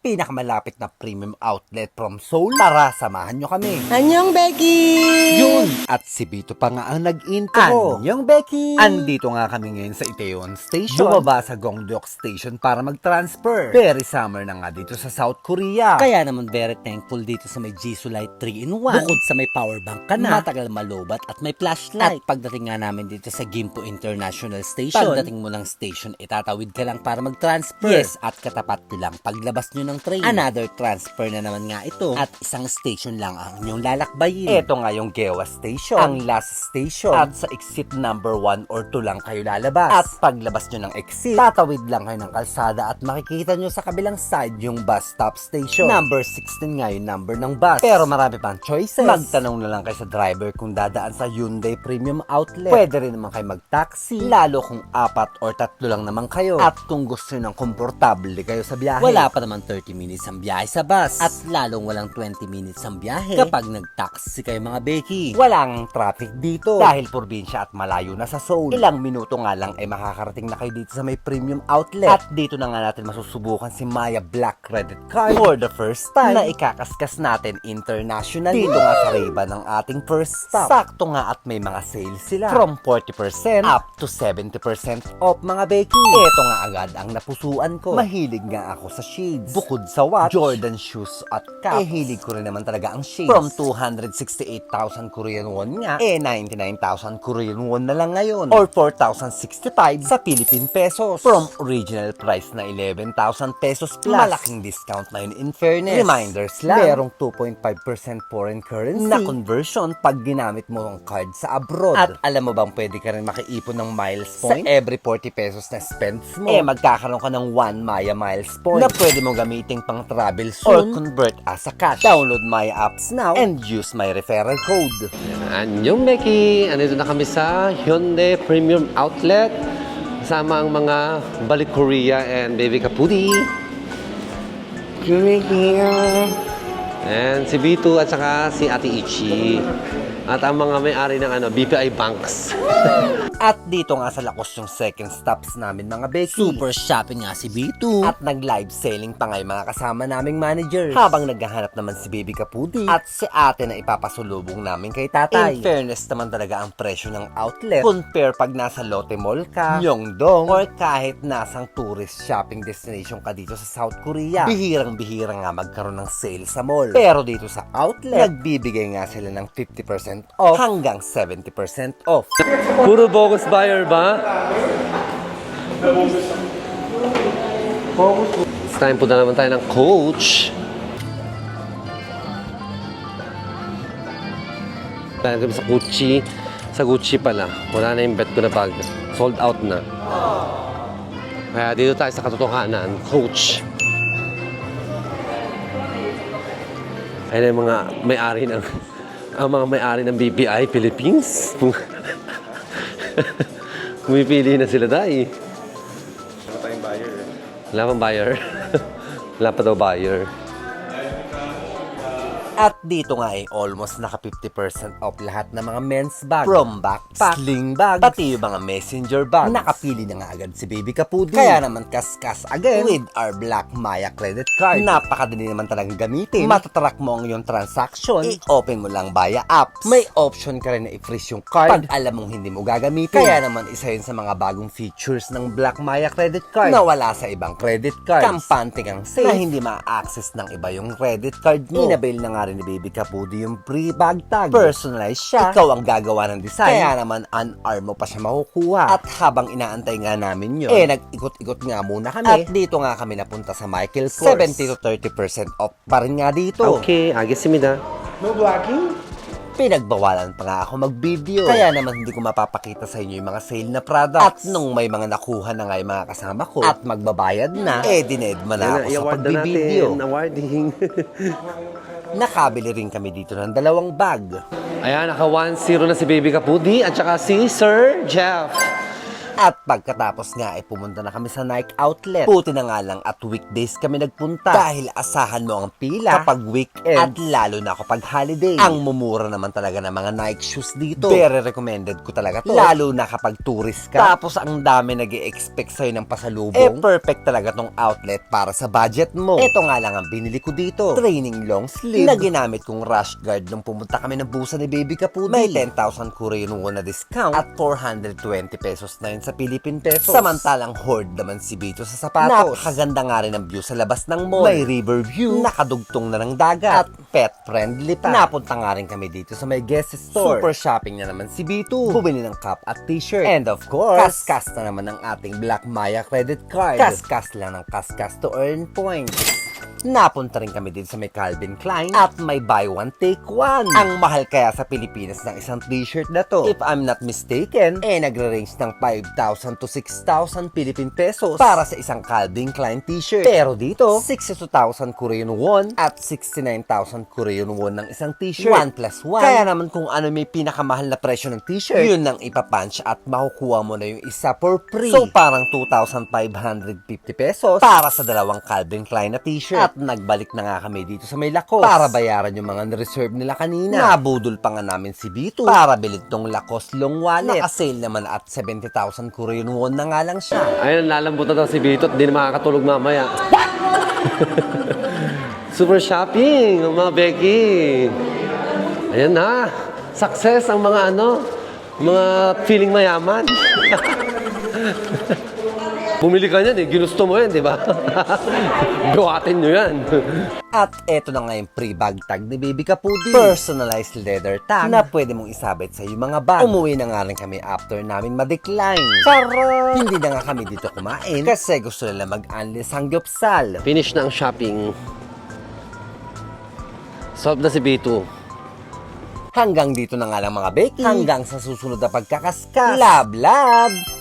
pinakamalapit na premium outlet from Seoul. Tara, samahan nyo kami. Annyeong, Becky! Yun! At si Bito pa nga ang nag-intro. Annyeong, Becky! Andito nga kami ngayon sa Itaewon Station. Bumaba sa Gongdeok Station para mag-transfer. Very summer na nga dito sa South Korea. Kaya naman very thankful dito sa may Jisoo Light 3-in-1. Bukod sa may power bank ka na, matagal malobat at may flashlight. At pagdating nga namin dito sa Gimpo International Station, pagdating mo ng station, itatawid ka lang para mag-transfer. Yes, at katapat nyo lang paglabas nyo ng train. Another transfer na naman nga ito. At isang station lang ang inyong lalakbayin. Ito nga yung Gewa Station, ang last station. At sa exit number 1 or 2 lang kayo lalabas. At paglabas nyo ng exit, tatawid lang kayo ng kalsada at makikita nyo sa kabilang side yung bus stop station. Number 16 nga yung number ng bus. Pero marami pang choices. Magtanong na lang kayo sa driver kung dadaan sa Hyundai Premium Outlet. Pwede rin naman kayo mag-taxi, lalo kung 4 or 3 lang naman kayo. At kung gusto nyo ng komportable kayo sa biyahe, wala pa naman 30 minutes ang biyahe sa bus. At lalong walang 20 minutes ang biyahe kapag nag-taxi kayo mga Becky. Walang traffic dito dahil probinsya at malayo na sa Seoul. Ilang minuto nga lang ay makakarating na kayo dito sa may premium outlet. At dito na nga natin masusubukan si Maya Black Credit Card for the first time na ikakaskas natin internationally. Dito nga sa Ray-Ban ng ating first stop. Sakto nga at may mga sales sila from 40% up to 70% off mga Becky. Ito nga agad ang napusuan ko. Mahilig nga ako sa shades. Bukod sa watch, Jordan shoes at caps, hilig ko rin naman talaga ang shades. From 268,000 Korean won nga, 99,000 Korean won na lang ngayon. Or 4,065 sa Philippine pesos. From original price na 11,000 pesos plus. Malaking discount na yun in fairness. Reminders lang, merong 2.5% foreign currency na conversion pag ginamit mo ang card sa abroad. At alam mo bang pwede ka rin makiipon ng miles point? Sa every 40 pesos na spends mo, magkakaroon ka ng 1 Maya miles point na pwede mo gamitin pang travel soon or convert as a cash. Download Maya apps now and use my referral code. Annyeong, Becky! Andito na kami sa Hyundai Premium Outlet. Kasama ang mga Balik Korea and Baby Kapudi. And si Bito at saka si Ate Ichi. At ang mga may-ari ng BPI Banks. At dito nga sa Lakos yung second stops namin mga Becky. Super shopping nga si B2. At nag-live selling pa nga yung mga kasama naming managers. Habang naghahanap naman si Baby Kapudi at si ate na ipapasulubong namin kay tatay. In fairness naman talaga ang presyo ng outlet. Compare pag nasa Lotte Mall ka, Myeongdong, or kahit nasang tourist shopping destination ka dito sa South Korea. Bihirang-bihira nga magkaroon ng sale sa mall. Pero dito sa outlet, nagbibigay nga sila ng 50% off hanggang 70% off. Puro bogus buyer ba? It's time po na naman tayo ng Coach. Tayo kami sa Gucci. Sa Gucci pala. Wala na yung bet ko na bag. Sold out na. Kaya dito tayo sa katotohanan. Coach. Ayun yung mga may-ari ng BPI Philippines. Pumipili na sila dahil. Wala tayong buyer eh. Wala pang buyer. Wala pa daw buyer. At dito nga almost naka 50% off lahat ng mga men's bag. From backpack, sling bag, pati yung mga messenger bag. Nakapili na nga agad si Baby Kapudi. Kaya naman kaskas again with our Black Maya credit card. Napakadali naman talagang gamitin. Matatrack mo ang iyong transaction. I-open mo lang via apps. May option ka rin na i-freeze yung card pag alam mong hindi mo gagamitin. Kaya naman isa yun sa mga bagong features ng Black Maya credit card na wala sa ibang credit cards. Kampante kang safe na hindi ma-access ng iba yung credit card mo. Inabail na nga rin ni Baby Kapudi yung free bag tag. Personalized siya. Ikaw ang gagawa ng design. Kaya naman un-arm mo pa siya makukuha. At habang inaantay nga namin yun, nag-ikot-ikot nga muna kami. At dito nga kami napunta sa Michael Kors. 70 to 30% off pa rin nga dito. Okay, agisimida. No vlogging? Pinagbawalan pa nga ako mag-video. Kaya naman hindi ko mapapakita sa inyo yung mga sale na products. At nung may mga nakuha na nga yung mga kasama ko at magbabayad na, dinedma na ako sa pagbibideo. Awarding. Nakabili rin kami dito ng 2 bag. Ayan, naka 1-0 na si Baby Kapudi at saka si Sir Jeff. At pagkatapos nga ay pumunta na kami sa Nike outlet. Buti na nga lang at weekdays kami nagpunta. Dahil asahan mo ang pila kapag weekend. At lalo na kapag holiday. Ang mumura naman talaga ng mga Nike shoes dito. Very recommended ko talaga to. Lalo na kapag tourist ka. Tapos ang dami nag-i-expect sa'yo ng pasalubong. Perfect talaga tong outlet para sa budget mo. Ito nga lang ang binili ko dito. Training long sleeve na ginamit kong rash guard nung pumunta kami ng busa ni Baby Kapudi. May 10,000 Korean won na discount at 420 pesos na yun sa Philippine pesos. Samantalang hoard naman si Bito sa sapatos. Napakaganda nga rin ang view sa labas ng mall. May river view, nakadugtong na ng dagat, at pet friendly pa. Napunta nga rin kami dito sa may guest store. Super shopping na naman si Bito. Bumili ng cup at t-shirt. And of course, kaskas na naman ang ating Black Maya credit card. Kaskas lang ng kaskas to earn points. Napunta rin kami din sa may Calvin Klein at may buy one take one. Ang mahal kaya sa Pilipinas ng isang t-shirt na to, if I'm not mistaken, nagre-range ng 5,000 to 6,000 Philippine pesos para sa isang Calvin Klein t-shirt. Pero dito, 62,000 Korean won at 69,000 Korean won ng isang t-shirt. 1 plus 1. Kaya naman kung ano may pinakamahal na presyo ng t-shirt, yun ang ipapunch at makukuha mo na yung isa for free. So parang 2,550 pesos para sa dalawang Calvin Klein na t-shirt. At nagbalik na nga kami dito sa may Lacoste para bayaran yung mga na-reserve nila kanina. Nabudol pa nga namin si Bito para bilhin tong Lacoste long wallet. Naka-sale naman at 70,000 Korean won na nga lang siya. Ayun, lalambot na daw si Bito at di na makakatulog mamaya. Super shopping, mga Becky. Ayan na. Success ang mga mga feeling mayaman. Bumili ka niyan ginusto mo yan, di ba? Buhatin nyo yan. At eto na nga yung pre-bag tag ni Baby Kapudi. Personalized leather tag na pwede mong isabit sa iyong mga bag. Umuwi na nga rin kami after namin ma-decline. Charot! Hindi na nga kami dito kumain kasi gusto nila mag-unli sangyupsal. Finish na ang shopping. Solve na si Bito. Hanggang dito na nga lang mga Becky. Hanggang sa susunod na pagkakaskas. Love, love!